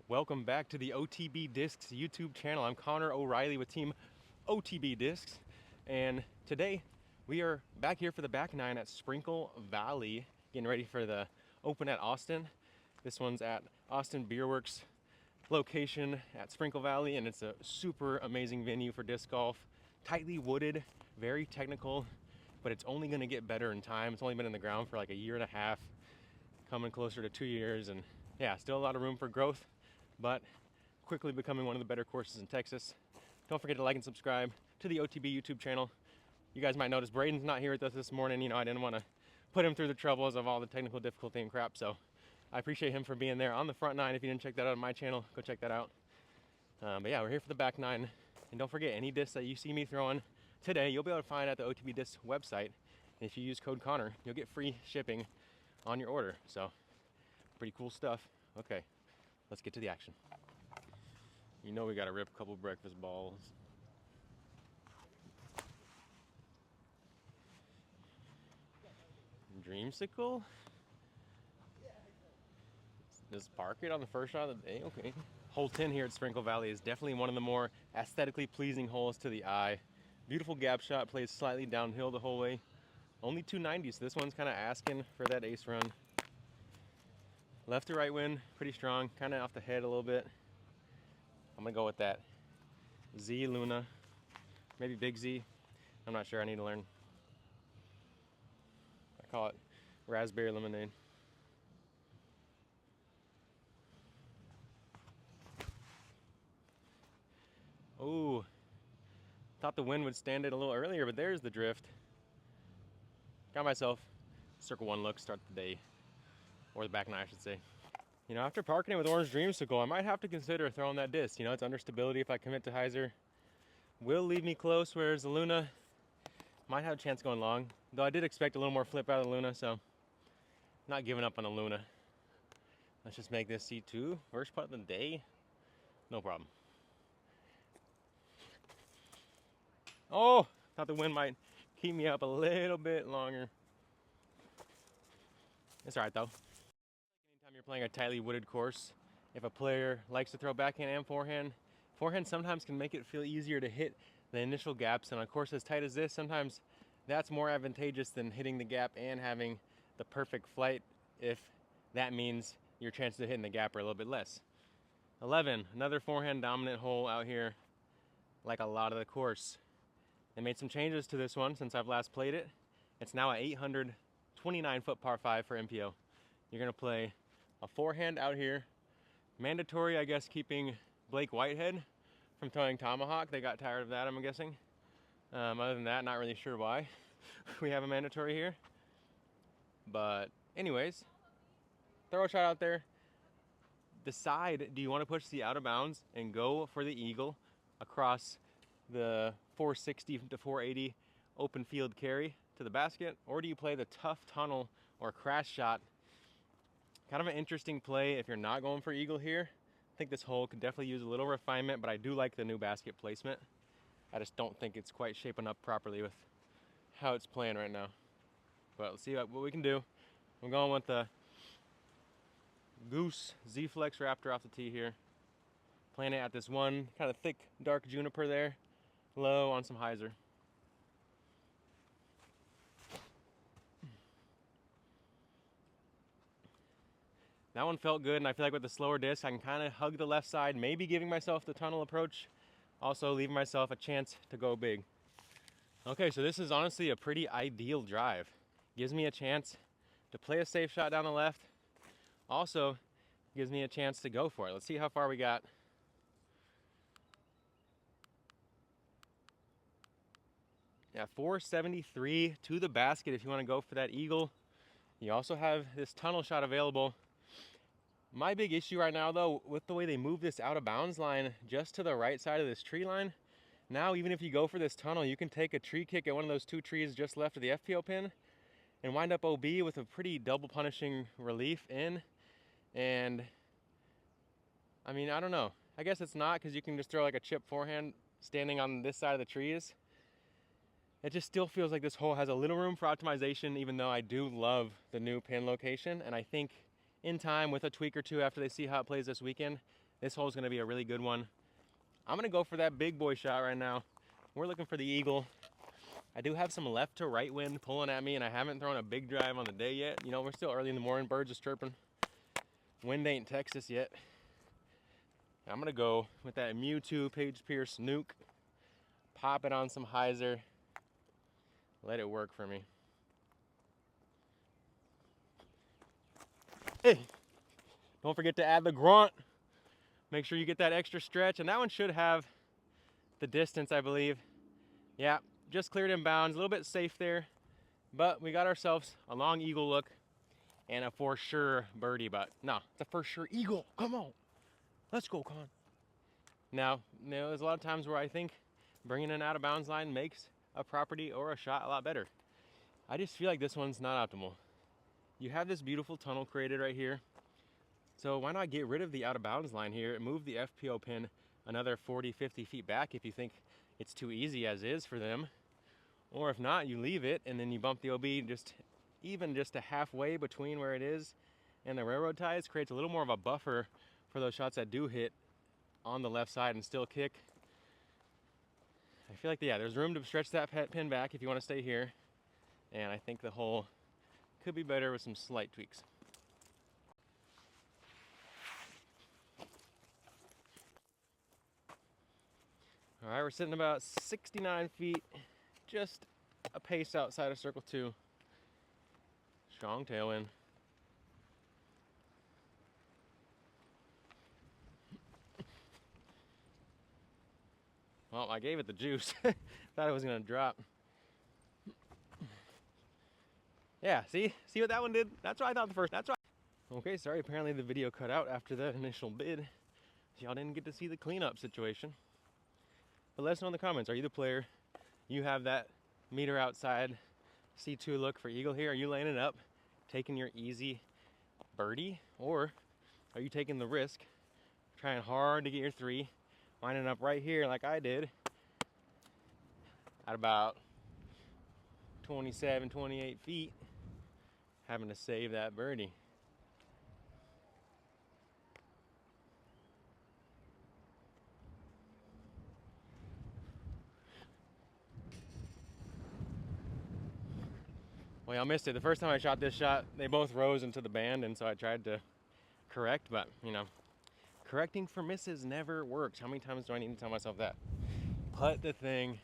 Welcome back to the OTB Discs YouTube channel. I'm Connor O'Reilly with Team OTB Discs, and today we are back here for the back nine at Sprinkle Valley, getting ready for the Open at Austin. This one's at Austin Beer Works location at Sprinkle Valley, and it's a super amazing venue for disc golf. Tightly wooded, very technical, but it's only going to get better in time. It's only been in the ground for like a year and a half, coming closer to 2 years, and yeah, still a lot of room for growth, but quickly becoming one of the better courses in Texas. Don't forget to like and subscribe to the OTB YouTube channel. You guys might notice Braden's not here with us this morning. You know, I didn't want to put him through the troubles of all the technical difficulty and crap, so I appreciate him for being there on the front nine. If you didn't check that out on my channel, go check that out. But yeah, we're here for the back nine. And don't forget, any discs that you see me throwing today, you'll be able to find at the OTB Discs website. And if you use code Connor, you'll get free shipping on your order. So, pretty cool stuff. Okay, let's get to the action. You know we gotta rip a couple breakfast balls. Dreamsicle? Just park it on the first shot of the day? Okay. Hole 10 here at Sprinkle Valley is definitely one of the more aesthetically pleasing holes to the eye. Beautiful gap shot, plays slightly downhill the whole way. Only 290, so this one's kind of asking for that ace run. Left to right wind, pretty strong, kind of off the head a little bit. I'm gonna go with that Z Luna, maybe Big Z. I'm not sure, I need to learn. I call it raspberry lemonade. Oh, thought the wind would stand it a little earlier, but there's the drift. Got myself circle one look, start the day, or the back nine, I should say. You know, after parking it with Orange Dreamsicle, I might have to consider throwing that disc. You know, it's under stability if I commit to hyzer. Will leave me close, whereas the Luna might have a chance going long. Though I did expect a little more flip out of the Luna, so not giving up on the Luna. Let's just make this C2, first putt of the day. No problem. Oh, thought the wind might keep me up a little bit longer. It's all right though. Anytime you're playing a tightly wooded course, if a player likes to throw backhand and forehand, forehand sometimes can make it feel easier to hit the initial gaps. And on a course as tight as this, sometimes that's more advantageous than hitting the gap and having the perfect flight, if that means your chances of hitting the gap are a little bit less. 11, another forehand dominant hole out here, like a lot of the course. They made some changes to this one since I've last played it. It's now an 829-foot par 5 for MPO. You're gonna play a forehand out here. Mandatory, I guess, keeping Blake Whitehead from throwing tomahawk. They got tired of that, I'm guessing. Other than that, not really sure why we have a mandatory here. But anyways, throw a shot out there. Decide, do you want to push the out of bounds and go for the eagle across the 460 to 480 open field carry to the basket, or do you play the tough tunnel or crash shot? Kind of an interesting play if you're not going for eagle here. I think this hole could definitely use a little refinement, but I do like the new basket placement. I just don't think it's quite shaping up properly with how it's playing right now. But let's see what we can do. I'm going with the Goose Z-Flex Raptor off the tee here. Playing it at this one kind of thick, dark juniper there. Low on some hyzer. That one felt good, and I feel like with the slower disc, I can kind of hug the left side, maybe giving myself the tunnel approach, also leaving myself a chance to go big. Okay, so this is honestly a pretty ideal drive. Gives me a chance to play a safe shot down the left. Also, gives me a chance to go for it. Let's see how far we got. Yeah, 473 to the basket if you want to go for that eagle. You also have this tunnel shot available. My big issue right now, though, with the way they move this out of bounds line just to the right side of this tree line, now even if you go for this tunnel, you can take a tree kick at one of those two trees just left of the FPO pin and wind up OB with a pretty double punishing relief in. And I mean, I don't know. I guess it's not, because you can just throw like a chip forehand standing on this side of the trees. It just still feels like this hole has a little room for optimization, even though I do love the new pin location. And I think in time, with a tweak or two after they see how it plays this weekend, This hole is going to be a really good one. I'm going to go for that big boy shot right now. We're looking for the eagle. I do have some left to right wind pulling at me, and I haven't thrown a big drive on the day yet. You know, we're still early in the morning. Birds are chirping. Wind ain't Texas yet. I'm going to go with that Mewtwo Page Pierce nuke. Pop it on some hyzer. Let it work for me. Hey, don't forget to add the grunt. Make sure you get that extra stretch, and that one should have the distance, I believe. Yeah, just cleared in bounds, a little bit safe there, but we got ourselves a long eagle look and a for sure birdie, but no, it's a for sure eagle. Come on, let's go, Con. Now, there's a lot of times where I think bringing an out of bounds line makes a property or a shot a lot better. I just feel like this one's not optimal. You have this beautiful tunnel created right here. So why not get rid of the out of bounds line here and move the FPO pin another 40, 50 feet back if you think it's too easy as is for them. Or if not, you leave it and then you bump the OB just a halfway between where it is and the railroad ties. Creates a little more of a buffer for those shots that do hit on the left side and still kick. I feel like, yeah, there's room to stretch that pin back if you want to stay here. And I think the hole could be better with some slight tweaks. All right, we're sitting about 69 feet, just a pace outside of circle 2. Strong tailwind. Well, I gave it the juice. Thought it was gonna drop. Yeah, see what that one did? That's what I thought the first. That's right. Okay, sorry. Apparently the video cut out after that initial bid. Y'all didn't get to see the cleanup situation. But let us know in the comments. Are you the player? You have that meter outside C2 look for eagle here. Are you laying it up, taking your easy birdie, or are you taking the risk, trying hard to get your 3, lining up right here like I did at about 27, 28 feet, having to save that birdie? Well, y'all missed it. The first time I shot this shot, they both rose into the band, and so I tried to correct, but, you know, correcting for misses never works. How many times do I need to tell myself that? Putt the thing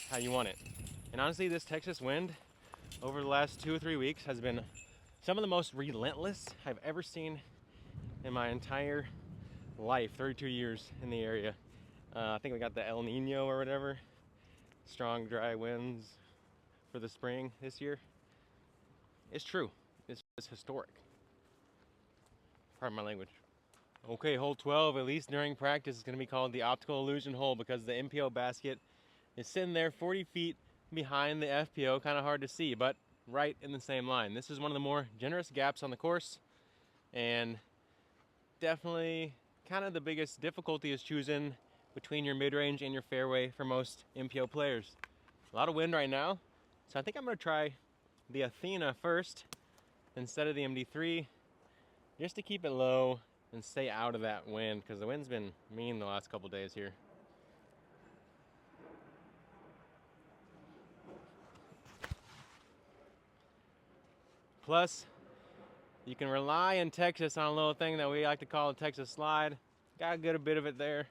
how you want it. And honestly, this Texas wind over the last 2 or 3 weeks has been some of the most relentless I've ever seen in my entire life, 32 years in the area. I think we got the El Nino or whatever. Strong, dry winds for the spring this year. It's true. It's historic. Pardon my language. Okay, hole 12, at least during practice, is going to be called the optical illusion hole because the MPO basket is sitting there 40 feet behind the FPO. Kind of hard to see, but right in the same line. This is one of the more generous gaps on the course, and definitely kind of the biggest difficulty is choosing between your mid-range and your fairway for most MPO players. A lot of wind right now, so I think I'm going to try the Athena first instead of the MD3, just to keep it low and stay out of that wind, because the wind's been mean the last couple days here. Plus, you can rely in Texas on a little thing that we like to call a Texas slide. Got a good bit of it there.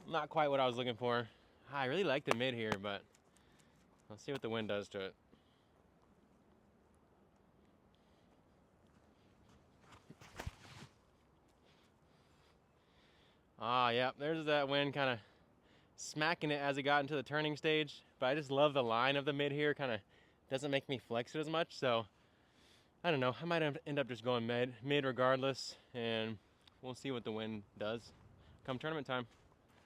Not quite what I was looking for. I really like the mid here, but let's see what the wind does to it. Ah, yeah, there's that wind kind of smacking it as it got into the turning stage. But I just love the line of the mid here. Kind of doesn't make me flex it as much, so I don't know. I might end up just going mid regardless, and we'll see what the wind does come tournament time.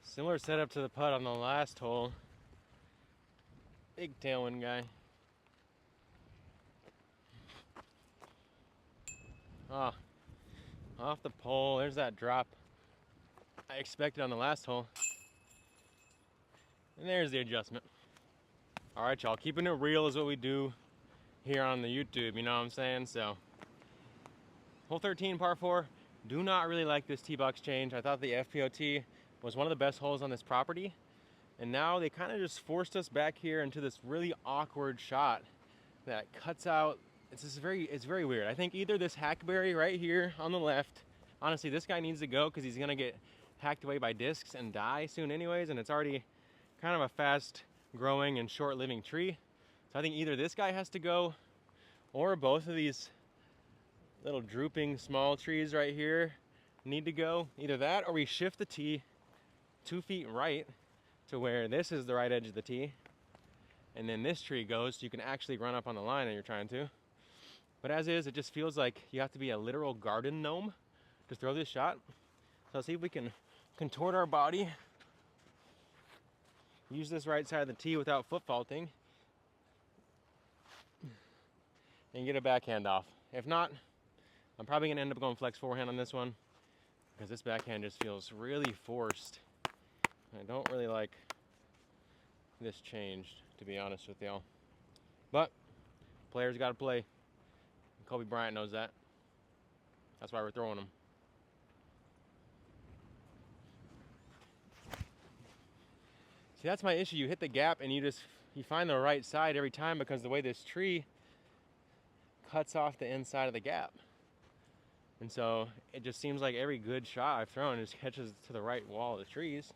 Similar setup to the putt on the last hole. Big tailwind guy. Ah, off the pole. There's that drop I expected on the last hole. And there's the adjustment. All right, y'all. Keeping it real is what we do here on the YouTube, you know what I'm saying? So, hole 13, par 4. Do not really like this tee box change. I thought the FPOT was one of the best holes on this property, and now they kind of just forced us back here into this really awkward shot that cuts out. It's very weird. I think either this hackberry right here on the left, honestly, this guy needs to go because he's gonna get hacked away by discs and die soon anyways, and it's already kind of a fast growing and short living tree. So I think either this guy has to go, or both of these little drooping small trees right here need to go. Either that, or we shift the tee 2 feet right to where this is the right edge of the tee, and then this tree goes so you can actually run up on the line that you're trying to. But as is, it just feels like you have to be a literal garden gnome to throw this shot. So let's see if we can contort our body, use this right side of the tee without foot faulting, and get a backhand off. If not, I'm probably gonna end up going flex forehand on this one because this backhand just feels really forced. I don't really like this change, to be honest with y'all. But players gotta play. Kobe Bryant knows that. That's why we're throwing them. See, that's my issue. You hit the gap and you find the right side every time because the way this tree cuts off the inside of the gap. And so it just seems like every good shot I've thrown just catches to the right wall of the trees.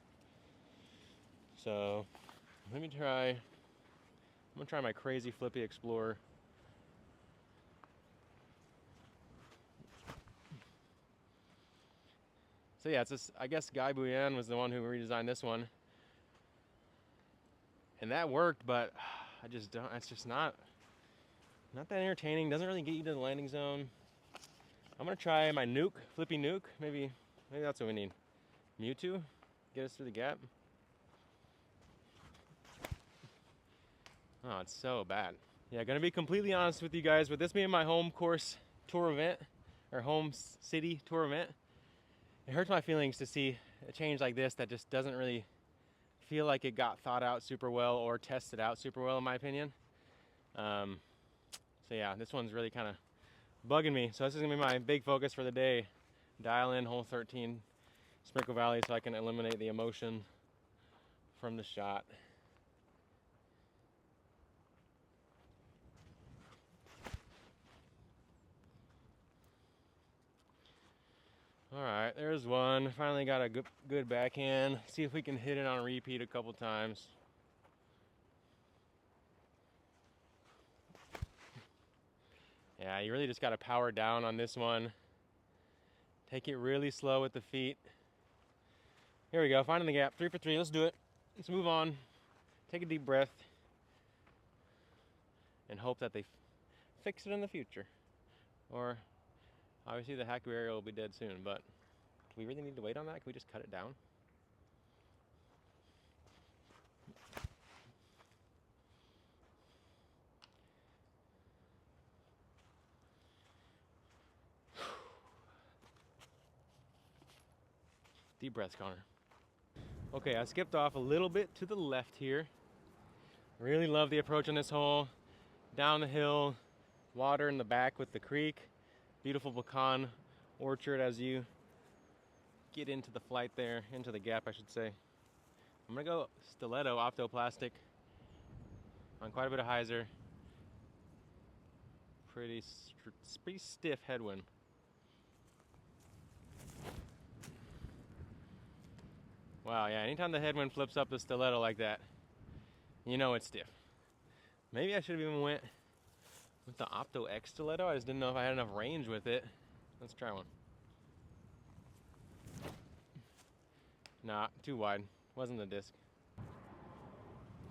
So let me try, I'm gonna try my crazy flippy explorer. So yeah, it's just, I guess Guy Buyan was the one who redesigned this one. And that worked, but I just don't, it's just not that entertaining. Doesn't really get you to the landing zone. I'm gonna try my nuke, flippy nuke. Maybe that's what we need. Mewtwo, get us through the gap. Oh, it's so bad. Yeah, gonna be completely honest with you guys, with this being my home course tour event, or home city tour event, it hurts my feelings to see a change like this that just doesn't really feel like it got thought out super well or tested out super well, in my opinion. So yeah, this one's really kind of bugging me. So this is gonna be my big focus for the day. Dial in hole 13, Sprinkle Valley, so I can eliminate the emotion from the shot. All right, there's one. Finally got a good backhand. See if we can hit it on repeat a couple times. Yeah, you really just got to power down on this one. Take it really slow with the feet. Here we go, finding the gap. 3 for 3, let's do it. Let's move on. Take a deep breath and hope that they fix it in the future. Or obviously the hackberry will be dead soon, but do we really need to wait on that? Can we just cut it down? Deep breaths, Connor. Okay, I skipped off a little bit to the left here. Really love the approach on this hole. Down the hill, water in the back with the creek. Beautiful pecan orchard as you get into the flight there, into the gap I should say. I'm gonna go stiletto optoplastic on quite a bit of hyzer. Pretty stiff headwind. Wow, yeah, anytime the headwind flips up the stiletto like that, you know it's stiff. Maybe I should have even went with the Opto X stiletto. I just didn't know if I had enough range with it. Let's try one. Nah, too wide. Wasn't the disc.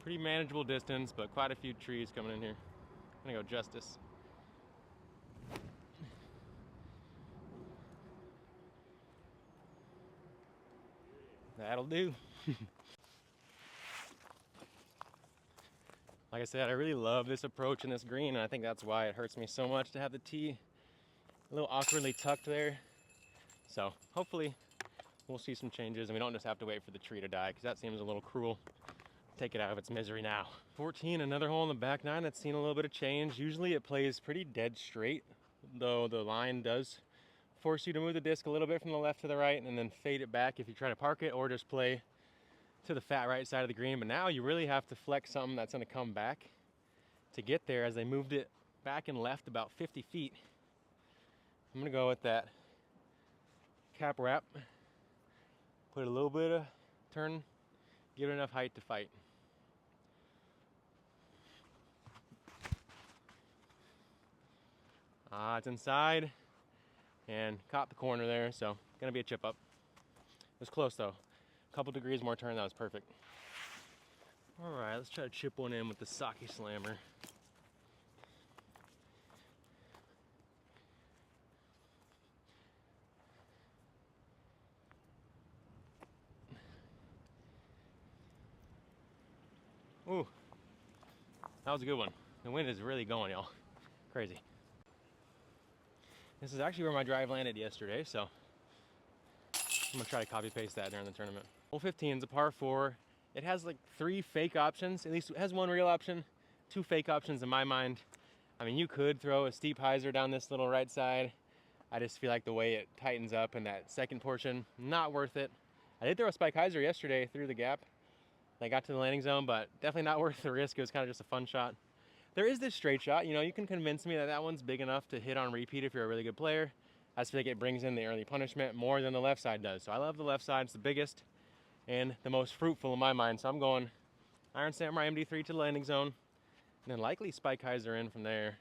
Pretty manageable distance, but quite a few trees coming in here. I'm gonna go Justice. That'll do. Like I said, I really love this approach in this green, and I think that's why it hurts me so much to have the tee a little awkwardly tucked there. So hopefully we'll see some changes and we don't just have to wait for the tree to die, because that seems a little cruel. Take it out of its misery now. 14, another hole in the back nine that's seen a little bit of change. Usually it plays pretty dead straight, though the line does force you to move the disc a little bit from the left to the right and then fade it back if you try to park it, or just play to the fat right side of the green. But now you really have to flex something that's going to come back to get there. As they moved it back and left about 50 feet, I'm going to go with that cap wrap, put a little bit of turn, give it enough height to fight. It's inside and caught the corner there, so gonna be a chip up. It was close though. A couple degrees more turn, that was perfect. All right, let's try to chip one in with the socky slammer. Ooh, that was a good one. The wind is really going, y'all. Crazy. This is actually where my drive landed yesterday, so I'm gonna try to copy paste that during the tournament. Hole 15 is a par 4. It has like 3 fake options. At least it has 1 real option, 2 fake options in my mind. I mean, you could throw a steep hyzer down this little right side. I just feel like the way it tightens up in that second portion, not worth it. I did throw a spike hyzer yesterday through the gap. I got to the landing zone, but definitely not worth the risk. It was kind of just a fun shot. There is this straight shot. You know, you can convince me that that one's big enough to hit on repeat if you're a really good player. I just feel like it brings in the early punishment more than the left side does. So I love the left side. It's the biggest and the most fruitful in my mind. So I'm going Iron Samurai MD3 to the landing zone, and then likely spike hyzer in from there.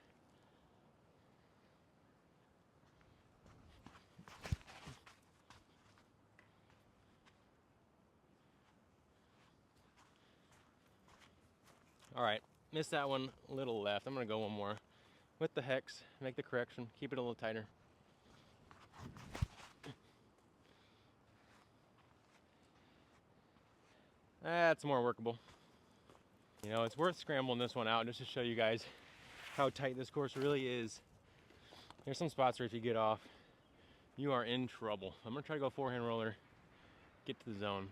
All right, missed that one a little left. I'm gonna go one more with the hex, make the correction, keep it a little tighter. That's more workable. You know, it's worth scrambling this one out just to show you guys how tight this course really is. There's some spots where if you get off, you are in trouble. I'm gonna try to go forehand roller, get to the zone.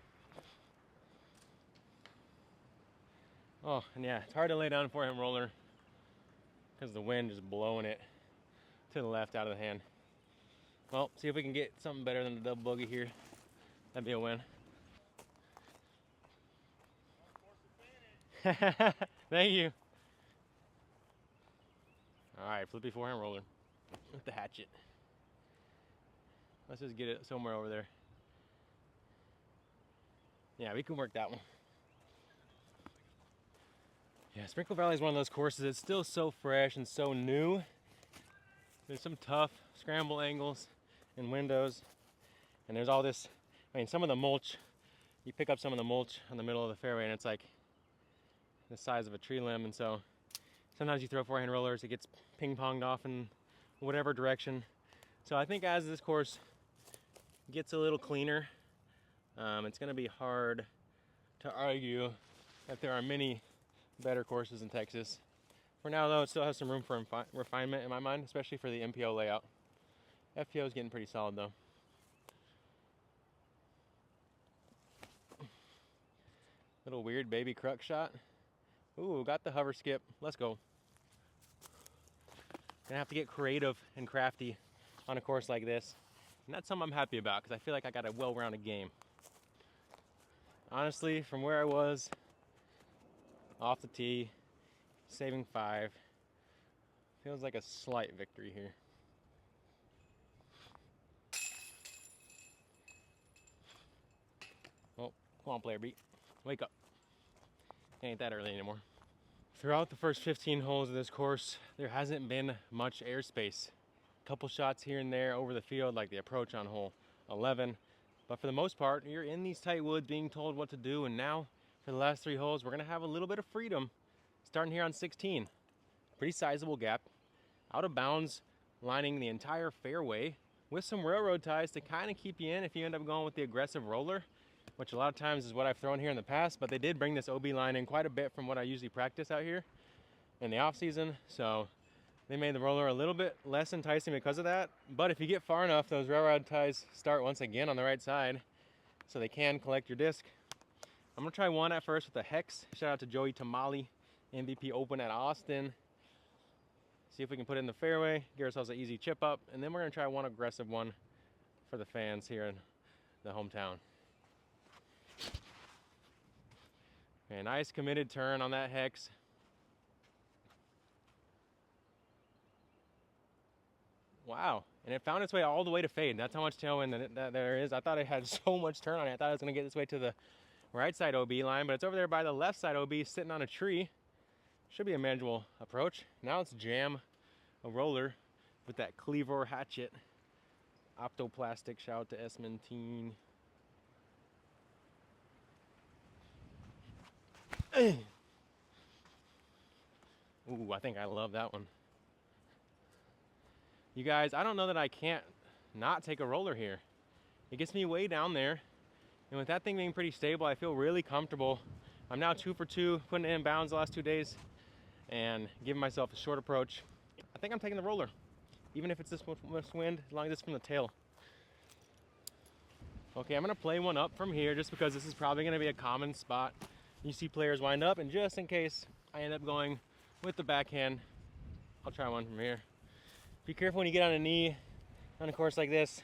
Oh, and yeah, it's hard to lay down forehand roller because the wind is blowing it to the left out of the hand. Well, see if we can get something better than the double bogey here. That'd be a win. Thank you. All right, flippy forehand roller with the hatchet. Let's just get it somewhere over there. Yeah, we can work that one. Yeah, Sprinkle Valley is one of those courses that's still so fresh and so new. There's some tough scramble angles and windows, and there's all this, I mean, some of the mulch, you pick up some of the mulch on the middle of the fairway and it's like the size of a tree limb, and so sometimes you throw forehand rollers, it gets ping-ponged off in whatever direction. So I think as this course gets a little cleaner, it's gonna be hard to argue that there are many better courses in Texas. For now though, it still has some room for refinement in my mind, especially for the MPO layout. FPO is getting pretty solid though. Little weird baby crux shot. Ooh, got the hover skip. Let's go. Gonna have to get creative and crafty on a course like this. And that's something I'm happy about because I feel like I got a well-rounded game. Honestly, from where I was, off the tee, saving 5, feels like a slight victory here. Oh, come on, player beat. Wake up. Ain't that early anymore. Throughout the first 15 holes of this course, there hasn't been much airspace. A couple shots here and there over the field, like the approach on hole 11. But for the most part, you're in these tight woods being told what to do, and now for the last 3 holes, we're gonna have a little bit of freedom. Starting here on 16, pretty sizable gap, out of bounds, lining the entire fairway with some railroad ties to kind of keep you in if you end up going with the aggressive roller, which a lot of times is what I've thrown here in the past, but they did bring this OB line in quite a bit from what I usually practice out here in the off season. So they made the roller a little bit less enticing because of that. But if you get far enough, those railroad ties start once again on the right side, so they can collect your disc. I'm gonna try one at first with the hex. Shout out to Joey Tamale, MVP Open at Austin. See if we can put it in the fairway, give ourselves an easy chip up, and then we're gonna try one aggressive one for the fans here in the hometown. Okay, nice committed turn on that hex. Wow, and it found its way all the way to fade. That's how much tailwind that there is. I thought it had so much turn on it. I thought it was gonna get this way to the right side OB line, but it's over there by the left side OB sitting on a tree. Should be a manageable approach. Now let's jam a roller with that cleaver hatchet. Optoplastic, shout out to Esmentine. Ooh, I think I love that one. You guys, I don't know that I can't not take a roller here. It gets me way down there. And with that thing being pretty stable, I feel really comfortable. I'm now 2 for 2, putting it in bounds the last 2 days and giving myself a short approach. I think I'm taking the roller, even if it's this much wind, as long as it's from the tail. Okay, I'm gonna play one up from here just because this is probably gonna be a common spot. You see players wind up, and just in case I end up going with the backhand, I'll try one from here. Be careful when you get on a knee on a course like this.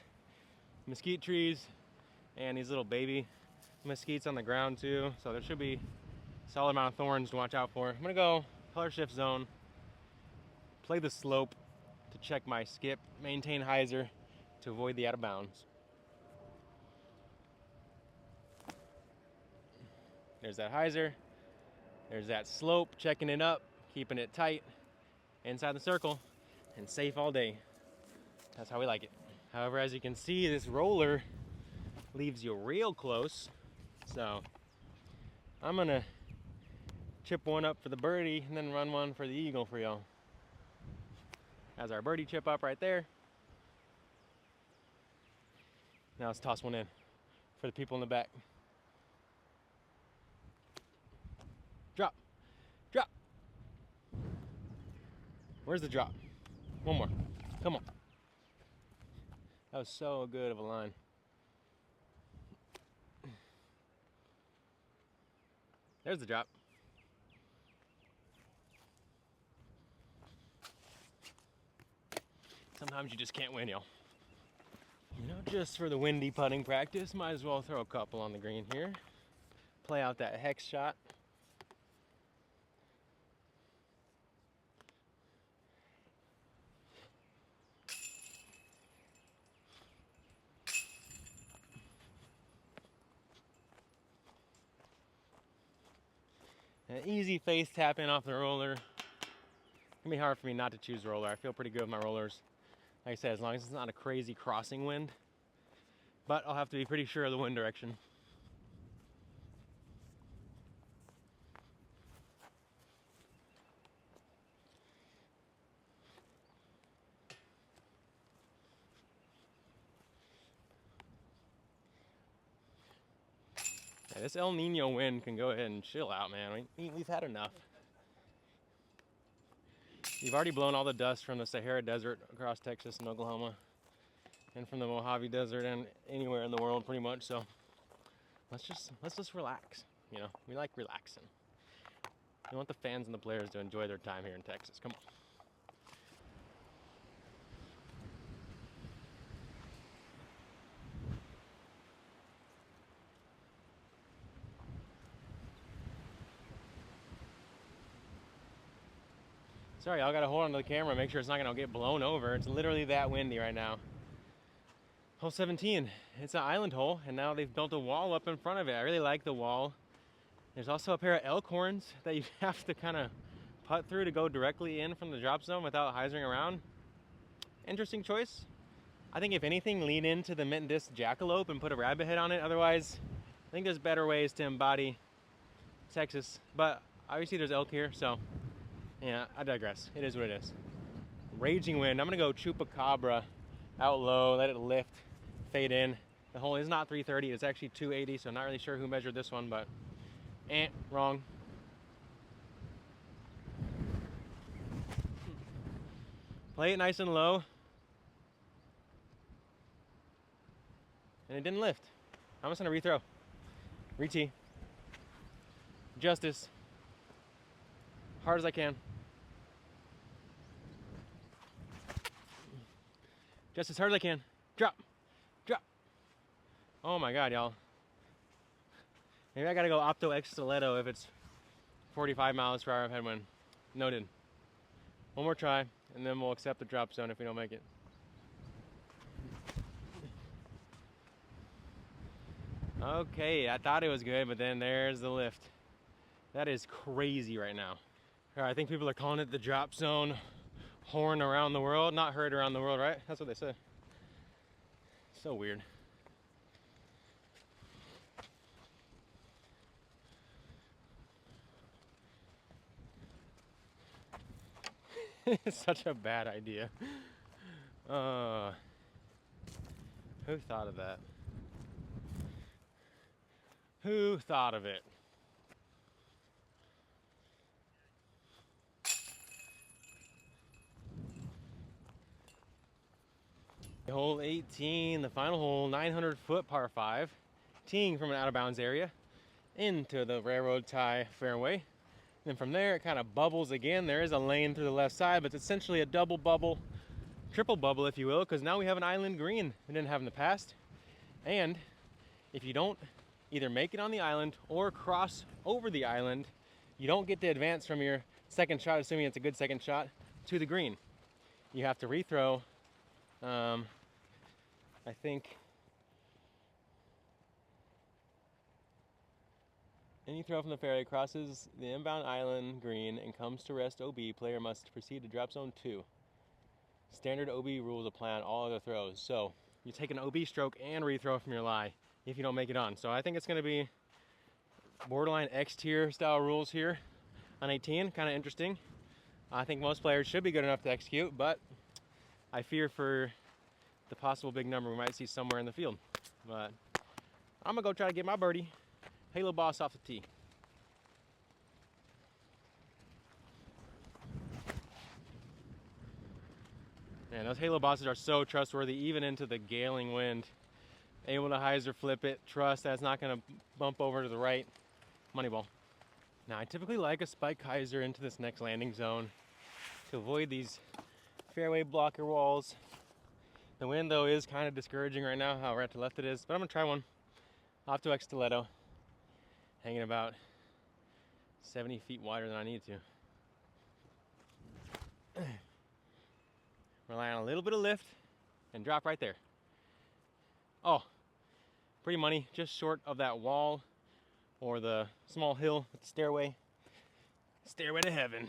Mesquite trees and these little baby mesquites on the ground too, so there should be a solid amount of thorns to watch out for. I'm gonna go color shift zone, play the slope to check my skip, maintain hyzer to avoid the out of bounds. There's that hyzer, there's that slope, checking it up, keeping it tight, inside the circle, and safe all day. That's how we like it. However, as you can see, this roller leaves you real close, so I'm gonna chip one up for the birdie and then run one for the eagle for y'all. Has our birdie chip up right there. Now let's toss one in for the people in the back. Drop, drop. Where's the drop? One more, come on. That was so good of a line. There's the drop. Sometimes you just can't win, y'all. You know, just for the windy putting practice, might as well throw a couple on the green here. Play out that hex shot. An easy face tap in off the roller. It's gonna be hard for me not to choose roller. I feel pretty good with my rollers. Like I said, as long as it's not a crazy crossing wind. But I'll have to be pretty sure of the wind direction. Yeah, this El Nino wind can go ahead and chill out, man. We've had enough. You've already blown all the dust from the Sahara Desert across Texas and Oklahoma, and from the Mojave Desert and anywhere in the world pretty much, so let's just relax. You know, we like relaxing. We want the fans and the players to enjoy their time here in Texas. Come on. Sorry, y'all, gotta hold on to the camera, make sure it's not gonna get blown over. It's literally that windy right now. Hole 17, it's an island hole, and now they've built a wall up in front of it. I really like the wall. There's also a pair of elk horns that you have to kind of putt through to go directly in from the drop zone without hyzering around. Interesting choice. I think if anything, lean into the Mint Disc jackalope and put a rabbit head on it. Otherwise, I think there's better ways to embody Texas. But obviously there's elk here, so yeah, I digress. It is what it is. Raging wind. I'm gonna go chupacabra out low, let it lift, fade in. The hole is not 330, it's actually 280, so I'm not really sure who measured this one, but wrong. Play it nice and low. And it didn't lift. I'm just gonna rethrow. Re-tee. Justice. Hard as I can. Just as hard as I can. Drop. Drop. Oh my God, y'all. Maybe I gotta go opto X stiletto if it's 45 miles per hour of headwind. Noted. One more try, and then we'll accept the drop zone if we don't make it. Okay, I thought it was good, but then there's the lift. That is crazy right now. All right, I think people are calling it the drop zone horn around the world. Not heard around the world, right? That's what they say. So weird. It's such a bad idea. Who thought of that? Who thought of it? Hole 18, the final hole, 900-foot par 5, teeing from an out-of-bounds area into the railroad tie fairway. Then from there, it kind of bubbles again. There is a lane through the left side, but it's essentially a double bubble, triple bubble, if you will, because now we have an island green we didn't have in the past. And if you don't either make it on the island or cross over the island, you don't get to advance from your second shot, assuming it's a good second shot, to the green. You have to rethrow, I think, any throw from the fairway crosses the inbound island green and comes to rest OB, player must proceed to drop zone 2. Standard OB rules apply on all other throws. So you take an OB stroke and rethrow from your lie if you don't make it on. So I think it's going to be borderline X tier style rules here on 18. Kind of interesting. I think most players should be good enough to execute, but I fear for the possible big number we might see somewhere in the field. But I'm going to go try to get my birdie. Halo Boss off the tee. Man, those Halo Bosses are so trustworthy, even into the galing wind. Able to hyzer flip it, trust that it's not going to bump over to the right. Money ball. Now, I typically like a spike hyzer into this next landing zone to avoid these fairway blocker walls. The wind, though, is kind of discouraging right now, how right to left it is, but I'm going to try one. Opto X stiletto. Hanging about 70 feet wider than I need to. Rely on a little bit of lift and drop right there. Oh, pretty money, just short of that wall or the small hill with the stairway. Stairway to heaven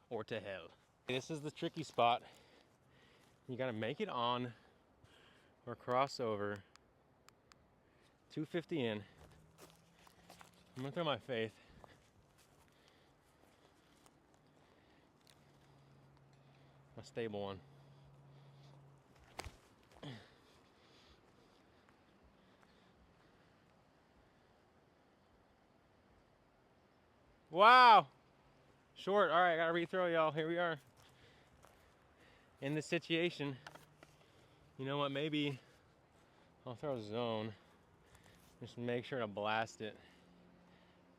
or to hell. This is the tricky spot. You gotta make it on or cross over. 250 in. I'm gonna throw my faith. My stable one. Wow! Short. All right, I gotta rethrow, y'all. Here we are. In this situation, you know what? Maybe I'll throw a zone. Just make sure to blast it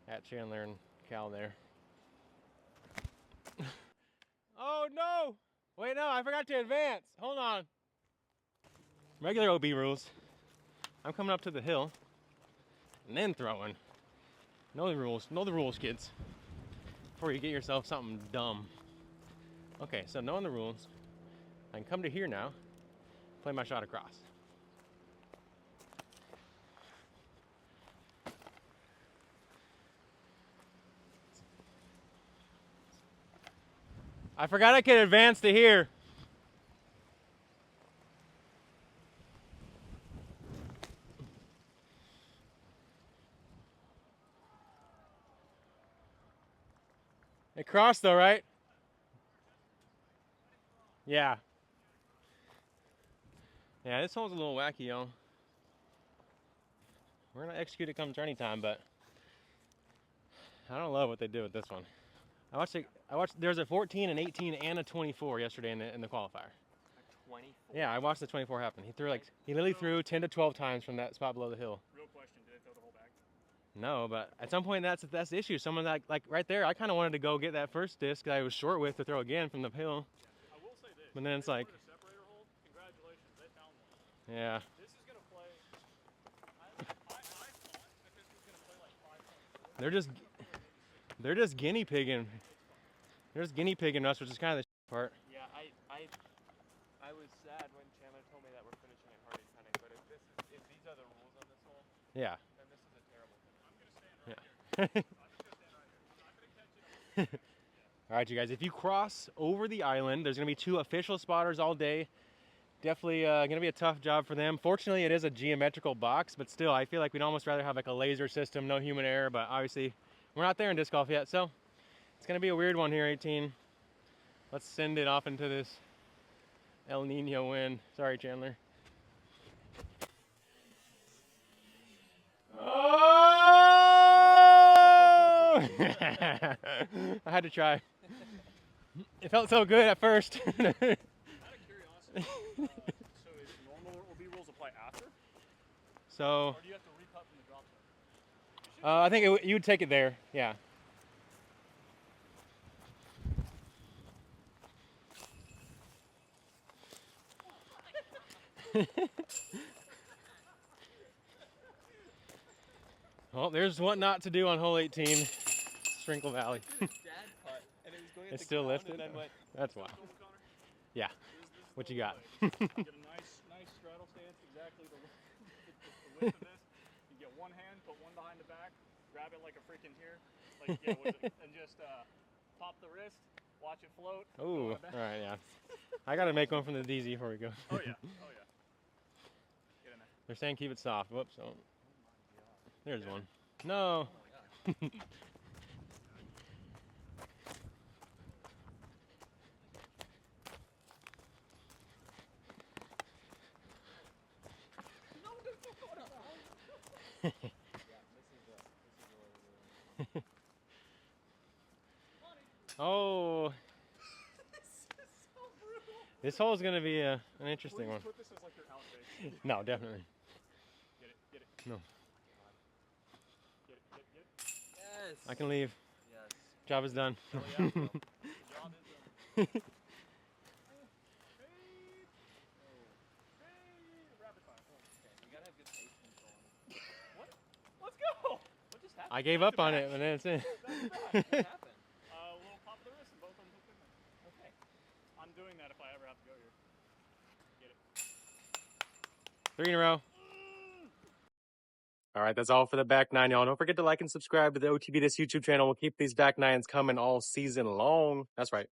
at Chandler and Cal there. Oh no! Wait, no, I forgot to advance. Hold on. Regular OB rules. I'm coming up to the hill and then throwing. Know the rules. Know the rules, kids. Before you get yourself something dumb. Okay, so knowing the rules, I can come to here now, play my shot across. I forgot I could advance to here. It crossed though, right? Yeah. Yeah, this hole's a little wacky, y'all. We're gonna execute it come tourney time, but I don't love what they did with this one. I watched. There's a 14, an 18, and a 24 yesterday in the qualifier. A 24? Yeah, I watched the 24 happen. He literally threw 10 to 12 times from that spot below the hill. Real question, did they throw the whole back? No, but at some point that's the issue. Someone like right there, I kind of wanted to go get that first disc that I was short with to throw again from the hill. Yeah. I will say this. But then it's like, separator hole, congratulations. Yeah. This is gonna play. I thought that this was gonna play like 5.4. They're just guinea pigging. They're just guinea pigging us, which is kind of the part. Yeah, I was sad when Chandler told me that we're finishing at Hardy Cunning, but if these are the rules on this hole, Yeah. then this is a terrible thing. I'm gonna stand Yeah. right here. I'm just gonna stand right here. I'm not gonna catch it. All right, you guys. If you cross over the island, there's gonna be 2 official spotters all day. Definitely gonna be a tough job for them. Fortunately, it is a geometrical box, but still, I feel like we'd almost rather have like a laser system, no human error. But obviously, we're not there in disc golf yet, so it's gonna be a weird one here, 18. Let's send it off into this El Nino wind. Sorry, Chandler. Oh! I had to try. It felt so good at first. Out of curiosity, so is normal OB rules apply after, So, or do you have to recut from the drop zone? I think you would take it there, yeah. Well, there's what not to do on hole 18, Sprinkle Valley. Dad putt, and it was going at It's the still ground lifted? and then went. That's why. Yeah. This is What the you got? way. Get a nice straddle stance, exactly the width of this. You get one hand, put one behind the back, grab it like a freaking here, like yeah, what is it? And just pop the wrist, watch it float. Ooh, all right, yeah. I gotta make one from the DZ before we go. Oh yeah, oh yeah. Get in there. They're saying keep it soft. Whoops. Oh. There's one. No. Oh. This hole is gonna be an interesting one. Put this as like your out face. No, definitely. Get it. No. Get it. Yes. I can leave. Yes. Job is done. Oh, yeah. The job is done. Rapid fire. Okay, we gotta have good pace control on it. What? Let's go. What just happened? I gave up on it, and then it's in. What happened? A little pop of the wrist and both of them hooked in there. Okay. I'm doing that if I ever have to go here. Get it. 3 in a row. All right, that's all for the back 9, y'all. Don't forget to like and subscribe to the OTB Discs YouTube channel. We'll keep these back 9s coming all season long. That's right.